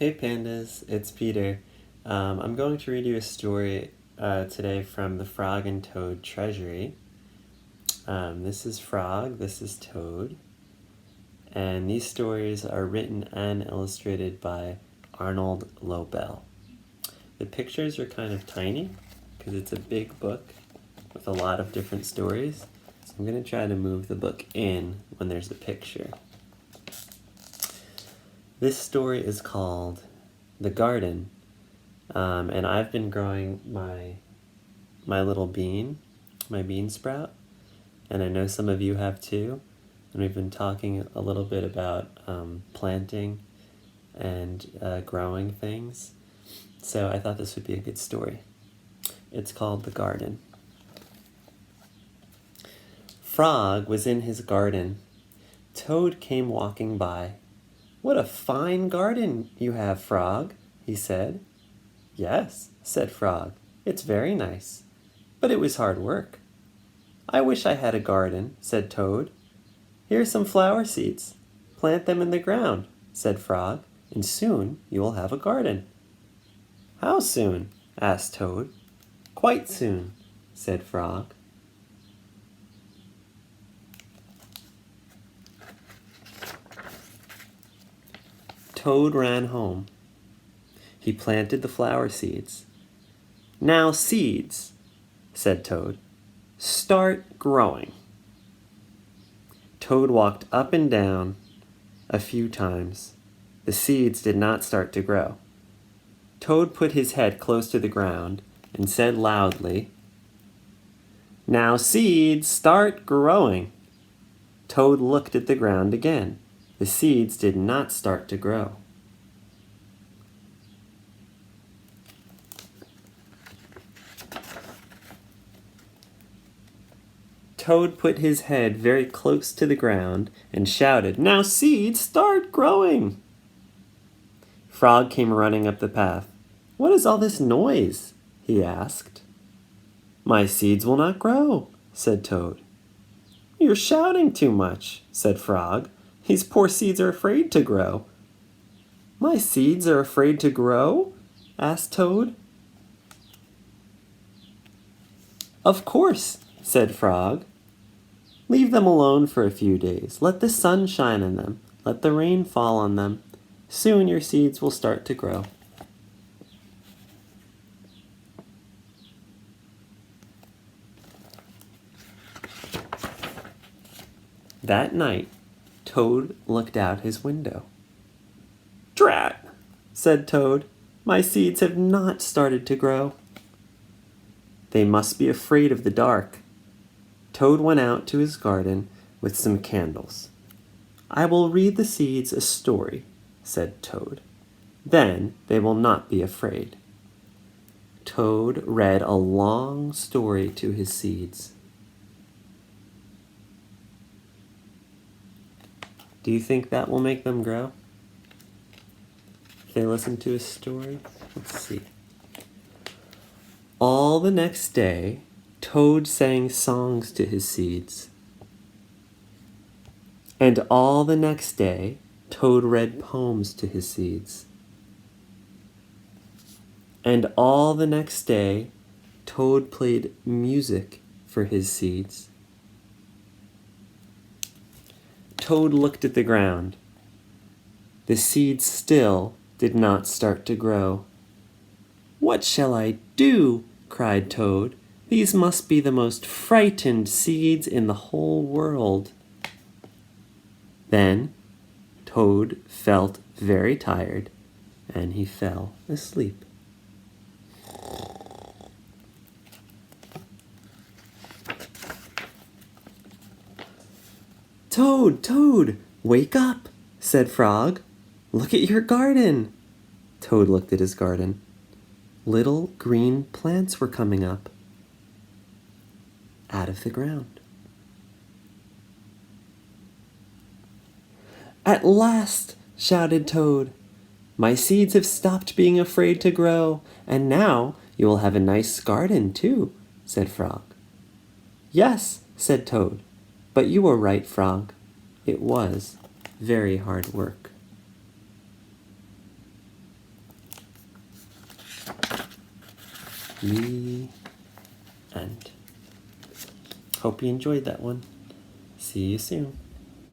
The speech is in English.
Hey pandas, it's Peter. I'm going to read you a story today from the Frog and Toad Treasury. This is Frog, this is Toad, and these stories are written and illustrated by Arnold Lobel. The pictures are kind of tiny because it's a big book with a lot of different stories, so I'm going to try to move the book in when there's a picture. This story is called The Garden, and I've been growing my little bean, my bean sprout, and I know some of you have too, and we've been talking a little bit about planting and growing things, so I thought this would be a good story. It's called The Garden. Frog was in his garden. Toad came walking by. "What a fine garden you have, Frog," he said. "Yes," said Frog, "it's very nice, but it was hard work." "I wish I had a garden," said Toad. "Here are some flower seeds. Plant them in the ground," said Frog, "and soon you will have a garden." "How soon?" asked Toad. "Quite soon," said Frog. Toad ran home. He planted the flower seeds. "Now, seeds," said Toad, "start growing." Toad walked up and down a few times. The seeds did not start to grow. Toad put his head close to the ground and said loudly, "Now, seeds, start growing." Toad looked at the ground again. The seeds did not start to grow. Toad put his head very close to the ground and shouted, "Now seeds, start growing!" Frog came running up the path. "What is all this noise?" he asked. "My seeds will not grow," said Toad. "You're shouting too much," said Frog. "These poor seeds are afraid to grow." "My seeds are afraid to grow?" asked Toad. "Of course," said Frog. "Leave them alone for a few days. Let the sun shine on them. Let the rain fall on them. Soon your seeds will start to grow." That night, Toad looked out his window. "Drat!" said Toad. "My seeds have not started to grow." They must be afraid of the dark. Toad went out to his garden with some candles. "I will read the seeds a story," said Toad. "Then they will not be afraid." Toad read a long story to his seeds. Do you think that will make them grow? If they listen to a story? Let's see. All the next day, Toad sang songs to his seeds. And all the next day, Toad read poems to his seeds. And all the next day, Toad played music for his seeds. Toad looked at the ground. The seeds still did not start to grow. "What shall I do?" cried Toad. "These must be the most frightened seeds in the whole world." Then Toad felt very tired, and he fell asleep. "Toad, Toad, wake up," said Frog. "Look at your garden." Toad looked at his garden. Little green plants were coming up out of the ground. "At last," shouted Toad. "My seeds have stopped being afraid to grow, and now you will have a nice garden too," said Frog. "Yes," said Toad, "but you were right, Frog. It was very hard work." The end. Hope you enjoyed that one. See you soon.